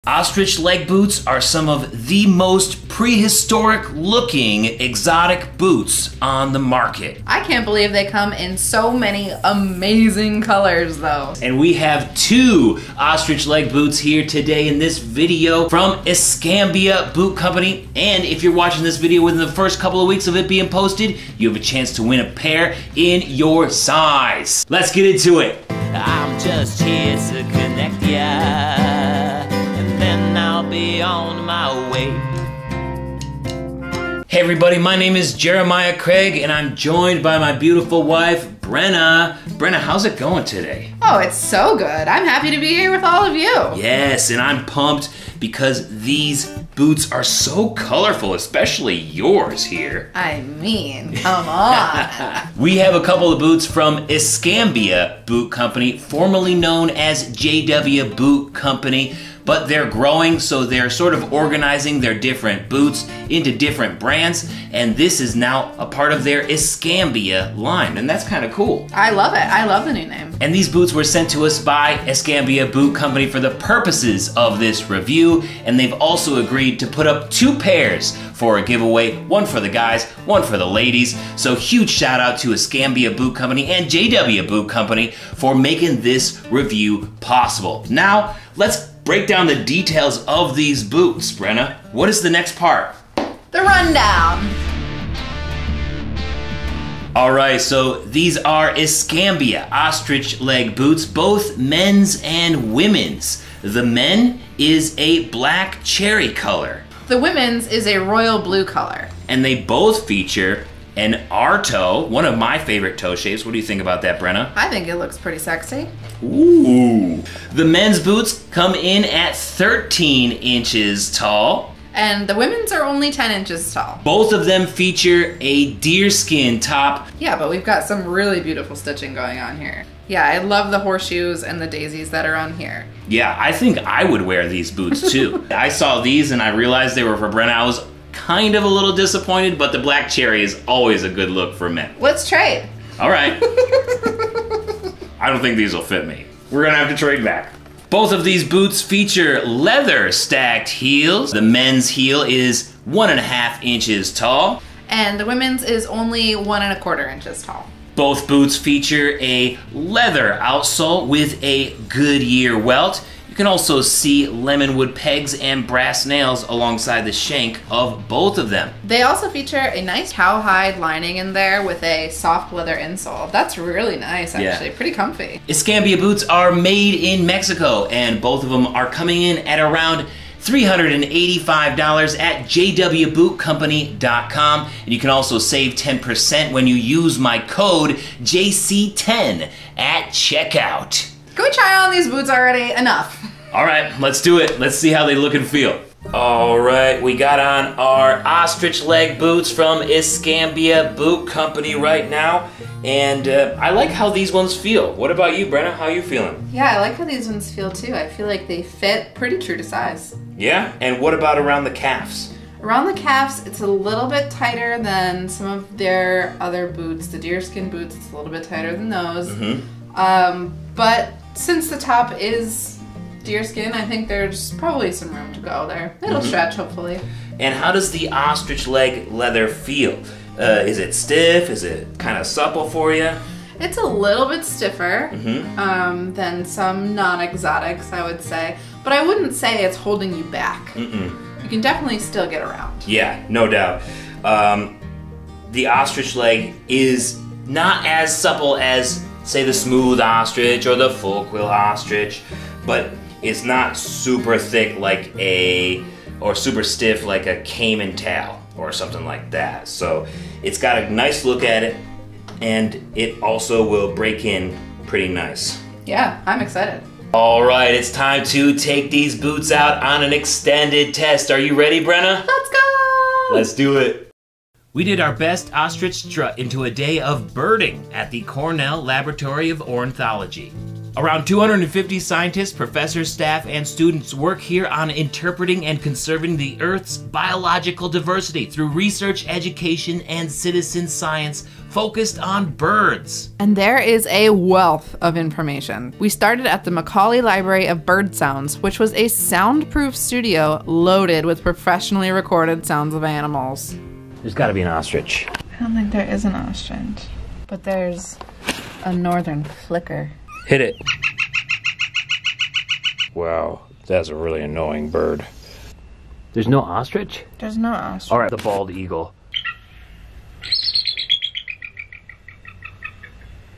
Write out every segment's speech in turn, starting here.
Ostrich leg boots are some of the most prehistoric looking exotic boots on the market. I can't believe they come in so many amazing colors though. And we have two ostrich leg boots here today in this video from Escambia Boot Company. And if you're watching this video within the first couple of weeks of it being posted, you have a chance to win a pair in your size. Let's get into it. I'm just here to connect ya, and then I'll be on my way. Hey everybody, my name is Jeremiah Craig and I'm joined by my beautiful wife, Brynna. Brynna, how's it going today? Oh, it's so good. I'm happy to be here with all of you. Yes, and I'm pumped because these boots are so colorful, especially yours here. I mean, come on. We have a couple of boots from Escambia Boot Company, formerly known as JW Boot Company, but they're growing, so they're sort of organizing their different boots into different brands, and this is now a part of their Escambia line, and that's kind of cool. I love it. I love the new name. And these boots were sent to us by Escambia Boot Company for the purposes of this review, and they've also agreed to put up two pairs for a giveaway, one for the guys, one for the ladies. So huge shout out to Escambia Boot Company and JW Boot Company for making this review possible. Now, let's break down the details of these boots, Brynna. What is the next part? The rundown. All right, so these are Escambia ostrich leg boots, both men's and women's. The men is a black cherry color. The women's is a royal blue color. And they both feature an R-toe, one of my favorite toe shapes. What do you think about that, Brynna? I think it looks pretty sexy. Ooh. The men's boots come in at 13 inches tall. And the women's are only 10 inches tall. Both of them feature a deerskin top. Yeah, but we've got some really beautiful stitching going on here. Yeah, I love the horseshoes and the daisies that are on here. Yeah, I think I would wear these boots too. I saw these and I realized they were for Brynna. I was kind of a little disappointed, but the black cherry is always a good look for men. Let's trade. All right. I don't think these will fit me. We're gonna have to trade back. Both of these boots feature leather stacked heels. The men's heel is 1.5 inches tall. And the women's is only 1.25 inches tall. Both boots feature a leather outsole with a Goodyear welt. You can also see lemonwood pegs and brass nails alongside the shank of both of them. They also feature a nice cowhide lining in there with a soft leather insole. That's really nice, actually. Yeah. Pretty comfy. Escambia boots are made in Mexico, and both of them are coming in at around $385 at jwbootcompany.com. And you can also save 10% when you use my code JC10 at checkout. Can we try on these boots already? Enough. All right, let's do it. Let's see how they look and feel. All right, we got on our ostrich leg boots from Escambia Boot Company right now. And I like how these ones feel. What about you, Brynna? How are you feeling? Yeah, I like how these ones feel too. I feel like they fit pretty true to size. Yeah? And what about around the calves? Around the calves, it's a little bit tighter than some of their other boots. The deerskin boots, it's a little bit tighter than those. Mm-hmm. But since the top is deerskin, I think there's probably some room to go there. It'll stretch, hopefully. And how does the ostrich leg leather feel? Is it stiff? Is it kind of supple for you? It's a little bit stiffer than some non-exotics, I would say. But I wouldn't say it's holding you back. You can definitely still get around. Yeah, no doubt. The ostrich leg is not as supple as, say, the smooth ostrich or the full-quill ostrich, but it's not super thick like or super stiff like a caiman tail or something like that. So it's got a nice look at it, and it also will break in pretty nice. Yeah, I'm excited. All right, it's time to take these boots out on an extended test. Are you ready, Brynna? Let's go! Let's do it. We did our best ostrich strut into a day of birding at the Cornell Laboratory of Ornithology. Around 250 scientists, professors, staff, and students work here on interpreting and conserving the Earth's biological diversity through research, education, and citizen science focused on birds. And there is a wealth of information. We started at the Macaulay Library of Bird Sounds, which was a soundproof studio loaded with professionally recorded sounds of animals. There's gotta be an ostrich. I don't think there is an ostrich, but there's a northern flicker. Hit it. Wow, that's a really annoying bird. There's no ostrich? There's no ostrich. All right, the bald eagle.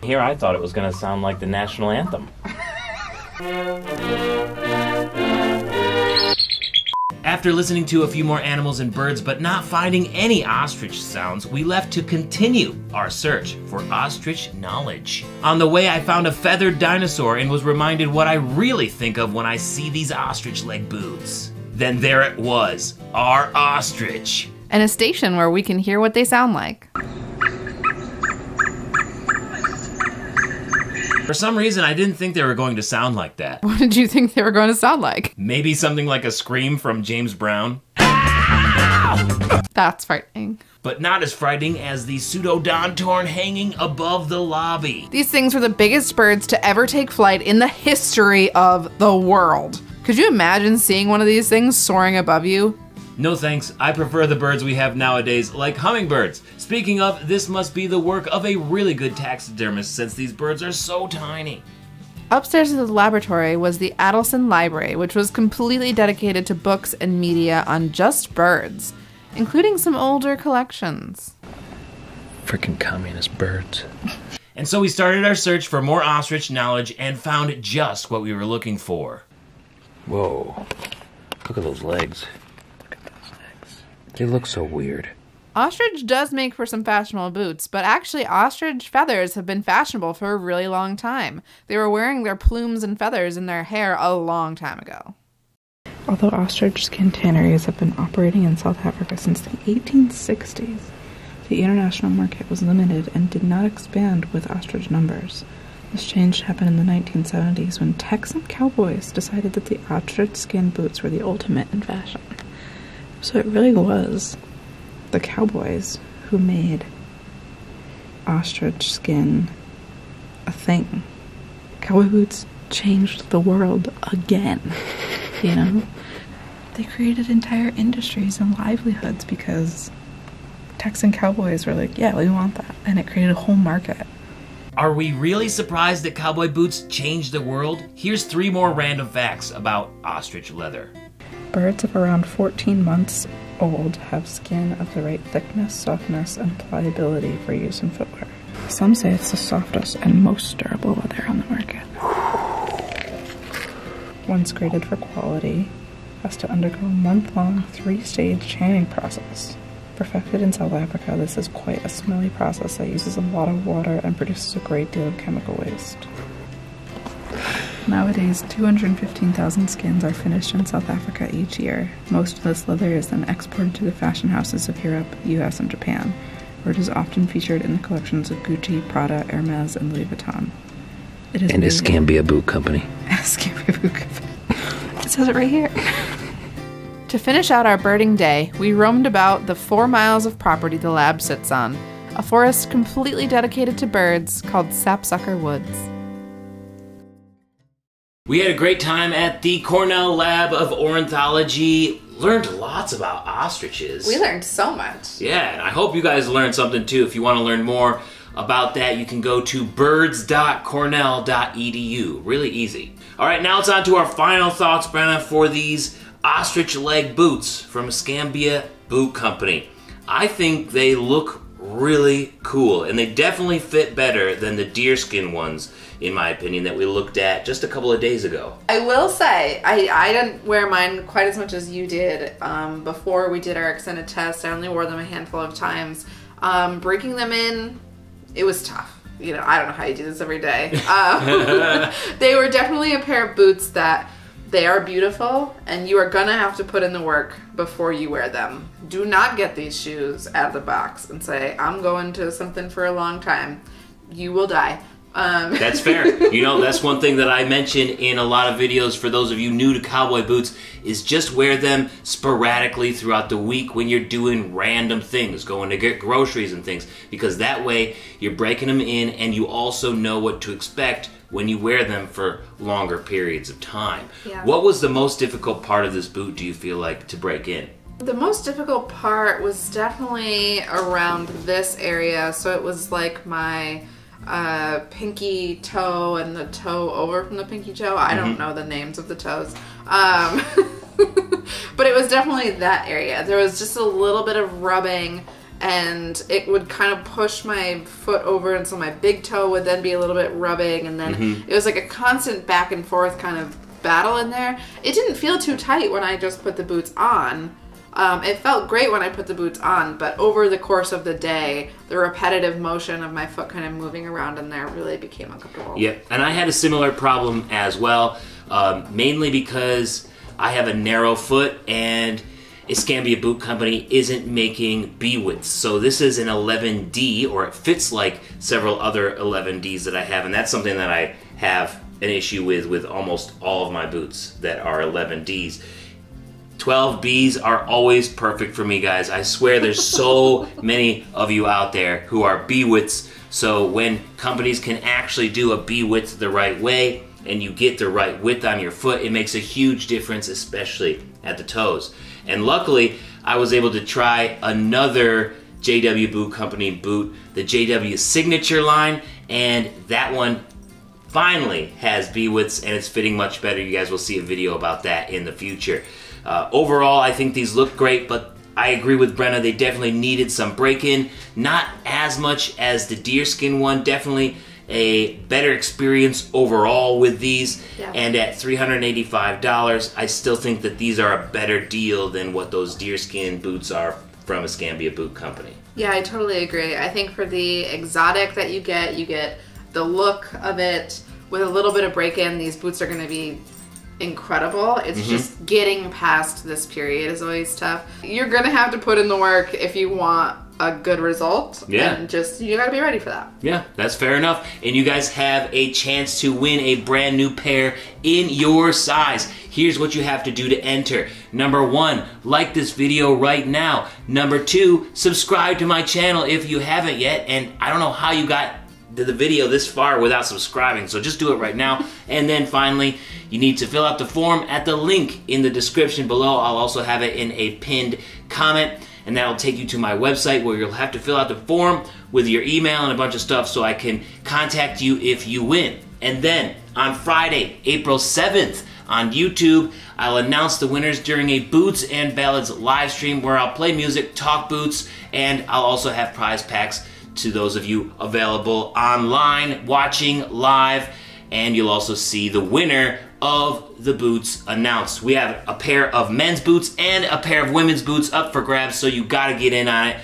Here I thought it was gonna sound like the national anthem. After listening to a few more animals and birds but not finding any ostrich sounds, we left to continue our search for ostrich knowledge. On the way, I found a feathered dinosaur and was reminded what I really think of when I see these ostrich leg boots. Then there it was, our ostrich. And a station where we can hear what they sound like. For some reason, I didn't think they were going to sound like that. What did you think they were going to sound like? Maybe something like a scream from James Brown. That's frightening. But not as frightening as the pseudodontorn hanging above the lobby. These things were the biggest birds to ever take flight in the history of the world. Could you imagine seeing one of these things soaring above you? No thanks, I prefer the birds we have nowadays, like hummingbirds. Speaking of, this must be the work of a really good taxidermist since these birds are so tiny. Upstairs in the laboratory was the Adelson Library, which was completely dedicated to books and media on just birds, including some older collections. Frickin' communist birds. And so we started our search for more ostrich knowledge and found just what we were looking for. Whoa, look at those legs. They look so weird. Ostrich does make for some fashionable boots, but actually ostrich feathers have been fashionable for a really long time. They were wearing their plumes and feathers in their hair a long time ago. Although ostrich skin tanneries have been operating in South Africa since the 1860s, the international market was limited and did not expand with ostrich numbers. This change happened in the 1970s when Texan cowboys decided that the ostrich skin boots were the ultimate in fashion. So it really was the cowboys who made ostrich skin a thing. Cowboy boots changed the world again, you know? They created entire industries and livelihoods because Texan cowboys were like, yeah, we want that. And it created a whole market. Are we really surprised that cowboy boots changed the world? Here's 3 more random facts about ostrich leather. Birds of around 14 months old have skin of the right thickness, softness, and pliability for use in footwear. Some say it's the softest and most durable leather on the market. Once graded for quality, has to undergo a month-long 3-stage tanning process. Perfected in South Africa, this is quite a smelly process that uses a lot of water and produces a great deal of chemical waste. Nowadays, 215,000 skins are finished in South Africa each year. Most of this leather is then exported to the fashion houses of Europe, US, and Japan, where it is often featured in the collections of Gucci, Prada, Hermes, and Louis Vuitton. It is Escambia Boot Company. Escambia Boot Company. It says it right here. To finish out our birding day, we roamed about the 4 miles of property the lab sits on, a forest completely dedicated to birds called Sapsucker Woods. We had a great time at the Cornell Lab of Ornithology. Learned lots about ostriches. We learned so much. Yeah, and I hope you guys learned something too. If you want to learn more about that, you can go to birds.cornell.edu. Really easy. All right, now it's on to our final thoughts, Brynna, for these ostrich leg boots from Escambia Boot Company. I think they look really cool, and they definitely fit better than the deerskin ones, in my opinion, that we looked at just a couple of days ago. I will say, I didn't wear mine quite as much as you did. Before we did our extended test, I only wore them a handful of times. Breaking them in, it was tough. You know, I don't know how you do this every day. They were definitely a pair of boots that they are beautiful, and you are gonna have to put in the work before you wear them. Do not get these shoes out of the box and say, I'm going to something for a long time. You will die. That's fair. You know, that's one thing that I mentioned in a lot of videos for those of you new to cowboy boots is just wear them sporadically throughout the week when you're doing random things, going to get groceries and things, because that way you're breaking them in and you also know what to expect when you wear them for longer periods of time. Yeah. What was the most difficult part of this boot, do you feel like, to break in? The most difficult part was definitely around this area. So it was like my pinky toe and the toe over from the pinky toe. I don't know the names of the toes. But it was definitely that area. There was just a little bit of rubbing and it would kind of push my foot over, and so my big toe would then be a little bit rubbing, and then it was like a constant back and forth kind of battle in there. It didn't feel too tight when I just put the boots on. It felt great when I put the boots on, but over the course of the day, the repetitive motion of my foot kind of moving around in there really became uncomfortable. Yep, and I had a similar problem as well, mainly because I have a narrow foot and Escambia Boot Company isn't making B widths. So this is an 11D, or it fits like several other 11Ds that I have, and that's something that I have an issue with almost all of my boots that are 11Ds. 12Bs are always perfect for me, guys. I swear there's so many of you out there who are B widths, so when companies can actually do a B width the right way and you get the right width on your foot, it makes a huge difference, especially at the toes. And luckily, I was able to try another JW Boot Company boot, the JW Signature line, and that one finally has B widths and it's fitting much better. You guys will see a video about that in the future. Overall, I think these look great, but I agree with Brynna, they definitely needed some break-in. Not as much as the deerskin one, definitely a better experience overall with these. Yeah. And at $385, I still think that these are a better deal than what those deerskin boots are from Escambia Boot Company. Yeah, I totally agree. I think for the exotic that you get the look of it with a little bit of break-in. These boots are going to be incredible. It's just getting past this period is always tough. You're going to have to put in the work if you want a good result. Yeah. And just, you got to be ready for that. Yeah, that's fair enough. And you guys have a chance to win a brand new pair in your size. Here's what you have to do to enter. Number 1, like this video right now. Number 2, subscribe to my channel if you haven't yet. And I don't know how you got to the video this far without subscribing, so just do it right now. And then finally, you need to fill out the form at the link in the description below. I'll also have it in a pinned comment, and that'll take you to my website where you'll have to fill out the form with your email and a bunch of stuff so I can contact you if you win. And then on Friday, April 7th on YouTube, I'll announce the winners during a Boots and Ballads live stream where I'll play music, talk boots, and I'll also have prize packs to those of you available online watching live, and you'll also see the winner of the boots announced. We have a pair of men's boots and a pair of women's boots up for grabs, so you gotta get in on it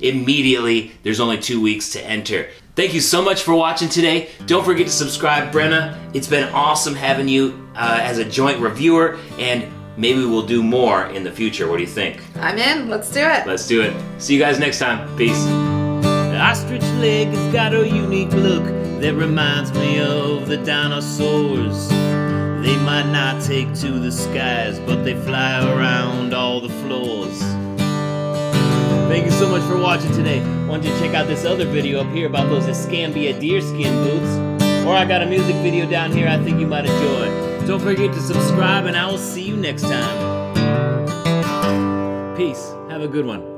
immediately. There's only 2 weeks to enter. Thank you so much for watching today. Don't forget to subscribe, Brynna. It's been awesome having you as a joint reviewer, and maybe we'll do more in the future. What do you think? I'm in. Let's do it. Let's do it. See you guys next time. Peace. The ostrich leg has got a unique look that reminds me of the dinosaurs. They might not take to the skies, but they fly around all the floors. Thank you so much for watching today. Why don't you check out this other video up here about those Escambia deerskin boots? Or I got a music video down here I think you might enjoy. Don't forget to subscribe, and I will see you next time. Peace. Have a good one.